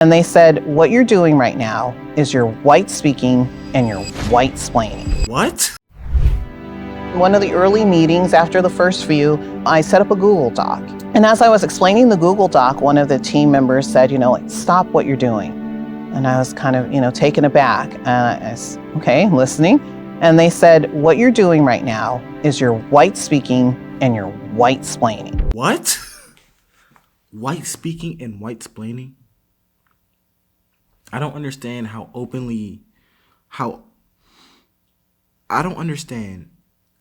And they said, what you're doing right now is you're white speaking and you're white splaining. What? One of the early meetings after the first few, I set up a Google Doc. And as I was explaining the Google Doc, one of the team members said, stop what you're doing. And I was kind of, taken aback. I was, okay, listening. And they said, what you're doing right now is you're white speaking and you're white splaining. What? White speaking and white splaining? I don't understand how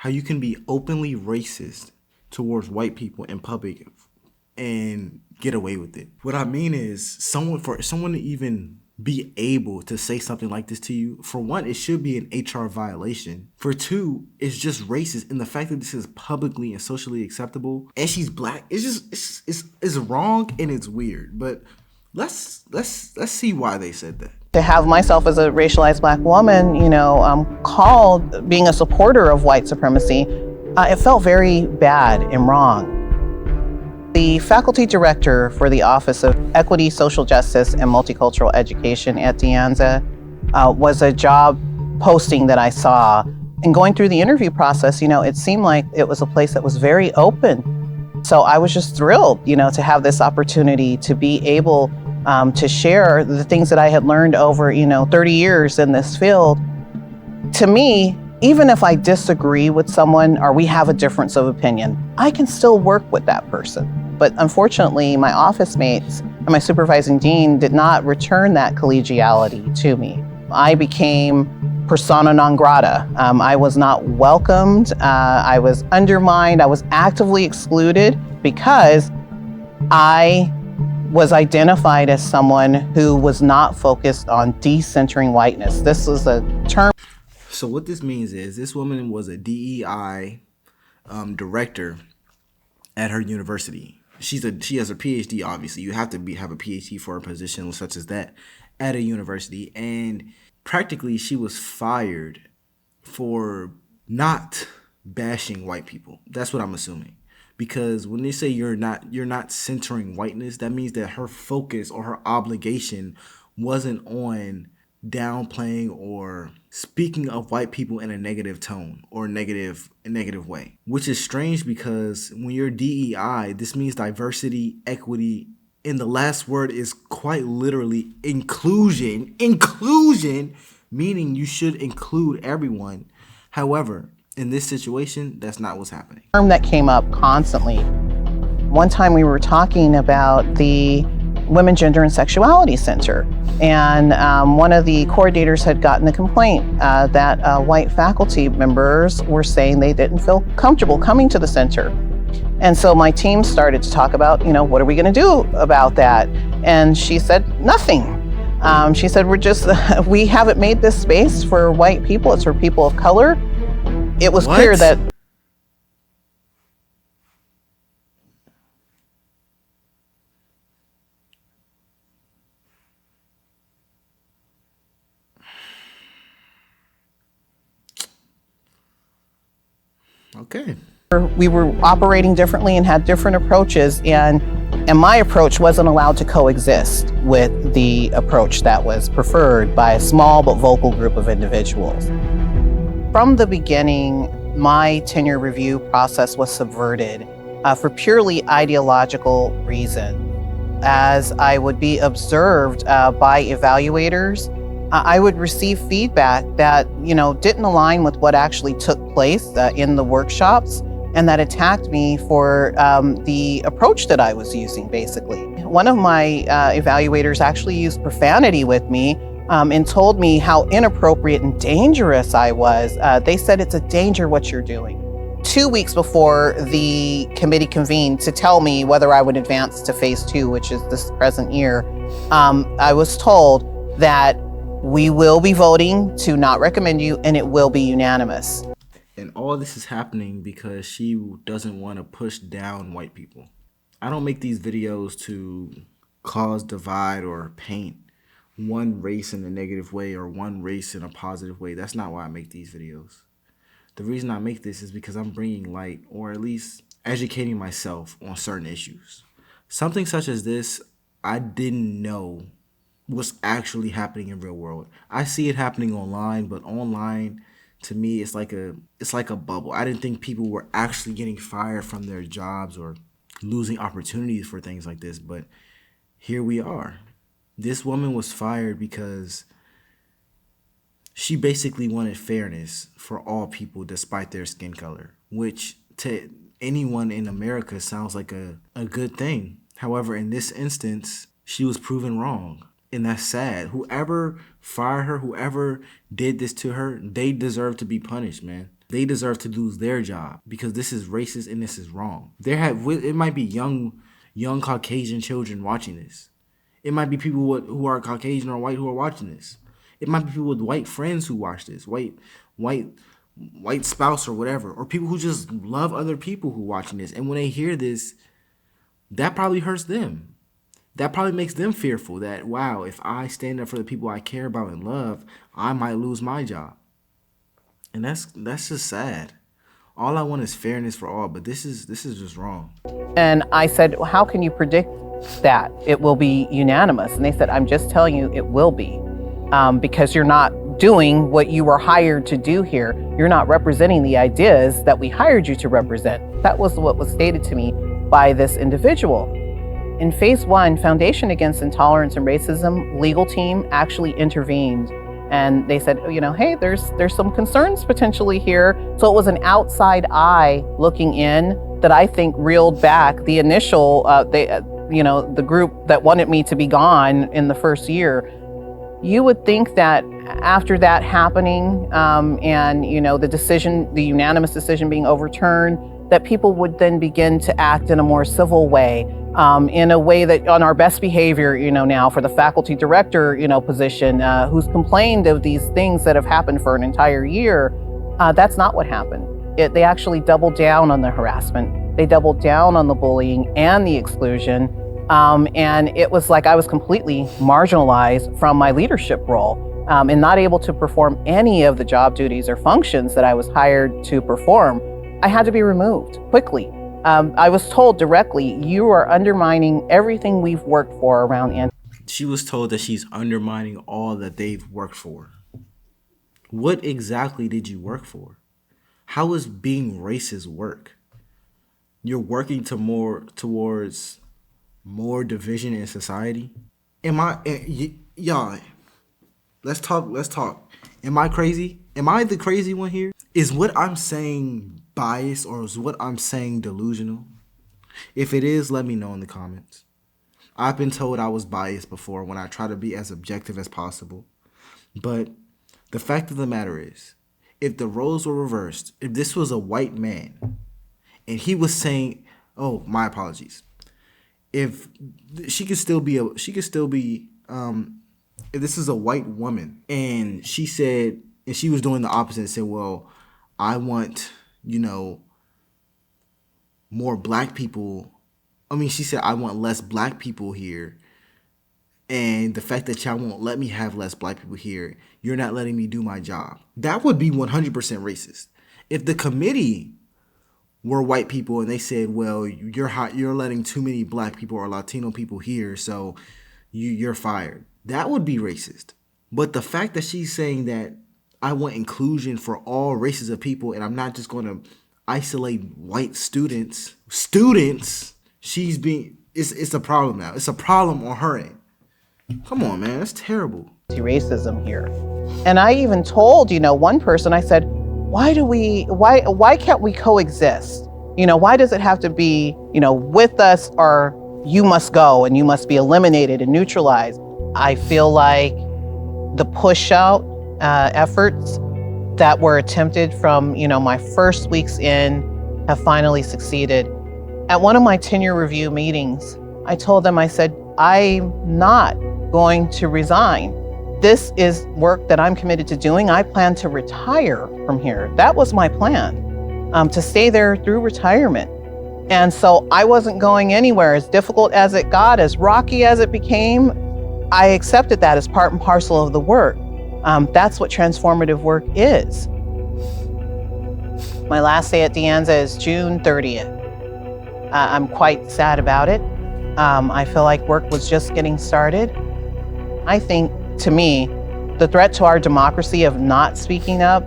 you can be openly racist towards white people in public and get away with it. What I mean is for someone to even be able to say something like this to you, for one, it should be an HR violation. For two, it's just racist. And the fact that this is publicly and socially acceptable and she's black, it's wrong and it's weird. But let's see why they said that. To have myself as a racialized black woman, called being a supporter of white supremacy, it felt very bad and wrong. The faculty director for the Office of Equity, Social Justice, and Multicultural Education at De Anza was a job posting that I saw. And going through the interview process, it seemed like it was a place that was very open. So I was just thrilled, to have this opportunity to be able to share the things that I had learned over, 30 years in this field. To me, even if I disagree with someone or we have a difference of opinion, I can still work with that person. But unfortunately, my office mates and my supervising dean did not return that collegiality to me. I became persona non grata. I was not welcomed. I was undermined. I was actively excluded because I was identified as someone who was not focused on decentering whiteness. This was a term. So what this means is this woman was a DEI director at her university. She has a PhD, obviously. You have to have a PhD for a position such as that at a university. And practically she was fired for not bashing white people. That's what I'm assuming. Because when they say you're not centering whiteness, that means that her focus or her obligation wasn't on downplaying or speaking of white people in a negative tone or negative way, which is strange because when you're DEI, this means diversity, equity, and the last word is quite literally inclusion, meaning you should include everyone. However, in this situation, that's not what's happening. Term that came up constantly. One time we were talking about the Women, Gender, and Sexuality Center, and one of the coordinators had gotten the complaint that white faculty members were saying they didn't feel comfortable coming to the center. And so my team started to talk about, what are we going to do about that? And she said, nothing. She said, we haven't made this space for white people, it's for people of color. It was clear that okay. We were operating differently and had different approaches, and my approach wasn't allowed to coexist with the approach that was preferred by a small but vocal group of individuals. From the beginning, my tenure review process was subverted for purely ideological reasons. As I would be observed by evaluators, I would receive feedback that, didn't align with what actually took place in the workshops, and that attacked me for the approach that I was using, basically. One of my evaluators actually used profanity with me and told me how inappropriate and dangerous I was. They said, it's a danger what you're doing. 2 weeks before the committee convened to tell me whether I would advance to phase 2, which is this present year, I was told that we will be voting to not recommend you and it will be unanimous. And all this is happening because she doesn't want to push down white people. I don't make these videos to cause divide or paint one race in a negative way or one race in a positive way. That's not why I make these videos. The reason I make this is because I'm bringing light, or at least educating myself on certain issues. Something such as this, I didn't know what's actually happening in real world. I see it happening online, but online to me it's like a bubble. I didn't think people were actually getting fired from their jobs or losing opportunities for things like this, but here we are. This woman was fired because she basically wanted fairness for all people despite their skin color, which to anyone in America sounds like a good thing. However, in this instance, she was proven wrong. And that's sad. Whoever fired her, whoever did this to her, they deserve to be punished, man. They deserve to lose their job because this is racist and this is wrong. It might be young Caucasian children watching this. It might be people who are Caucasian or white who are watching this. It might be people with white friends who watch this, white spouse or whatever, or people who just love other people who watching this. And when they hear this, that probably hurts them. That probably makes them fearful that, wow, if I stand up for the people I care about and love, I might lose my job. And that's just sad. All I want is fairness for all, but this is just wrong. And I said, well, how can you predict that it will be unanimous? And they said, I'm just telling you it will be, because you're not doing what you were hired to do here. You're not representing the ideas that we hired you to represent. That was what was stated to me by this individual. In phase 1, Foundation Against Intolerance and Racism legal team actually intervened, and they said, hey, there's some concerns potentially here. So it was an outside eye looking in that I think reeled back the initial, the group that wanted me to be gone in the first year. You would think that after that happening, and the unanimous decision being overturned, that people would then begin to act in a more civil way, in a way that on our best behavior, now for the faculty director, position, who's complained of these things that have happened for an entire year. That's not what happened. They actually doubled down on the harassment. They doubled down on the bullying and the exclusion. And it was like I was completely marginalized from my leadership role, and not able to perform any of the job duties or functions that I was hired to perform. I had to be removed quickly. I was told directly, you are undermining everything we've worked for around. She was told that she's undermining all that they've worked for. What exactly did you work for? How is being racist work? You're working towards more division in society? Y'all, let's talk. Am I crazy? Am I the crazy one here? Is what I'm saying biased or is what I'm saying delusional? If it is, let me know in the comments. I've been told I was biased before when I try to be as objective as possible. But the fact of the matter is, if the roles were reversed, if this was a white man and he was saying, oh, my apologies. If she could still be if this is a white woman and she said, and she was doing the opposite and said, well, I want, more black people. She said, I want less black people here. And the fact that y'all won't let me have less black people here, you're not letting me do my job. That would be 100% racist. If the committee were white people and they said, well, you're letting too many black people or Latino people here, so you're fired. That would be racist. But the fact that she's saying that I want inclusion for all races of people and I'm not just going to isolate white students, it's a problem now. It's a problem on her end. Come on, man, that's terrible. Racism here. And I even told, one person, I said, why can't we coexist? Why does it have to be, with us or you must go and you must be eliminated and neutralized? I feel like the push out efforts that were attempted from, my first weeks in have finally succeeded. At one of my tenure review meetings, I told them, I said, I'm not going to resign. This is work that I'm committed to doing. I plan to retire from here. That was my plan, to stay there through retirement. And so I wasn't going anywhere. As difficult as it got, as rocky as it became, I accepted that as part and parcel of the work. That's what transformative work is. My last day at De Anza is June 30th. I'm quite sad about it. I feel like work was just getting started. I think, to me, the threat to our democracy of not speaking up,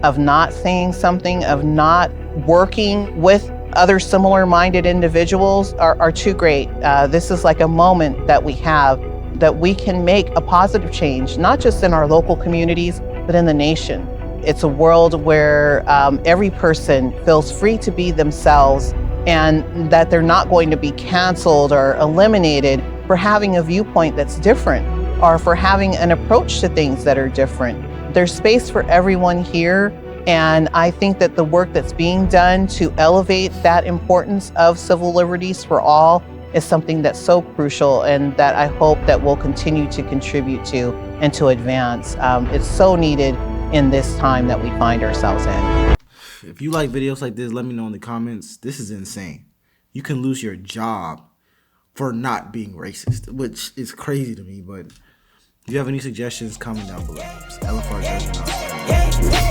of not saying something, of not working with other similar-minded individuals are too great. This is like a moment that we have that we can make a positive change, not just in our local communities, but in the nation. It's a world where every person feels free to be themselves and that they're not going to be canceled or eliminated for having a viewpoint that's different or for having an approach to things that are different. There's space for everyone here. And I think that the work that's being done to elevate that importance of civil liberties for all is something that's so crucial and that I hope that we'll continue to contribute to and to advance. It's so needed in this time that we find ourselves in. If you like videos like this, let me know in the comments. This is insane. You can lose your job for not being racist, which is crazy to me. But if you have any suggestions, comment down below. It's LFR Jojo.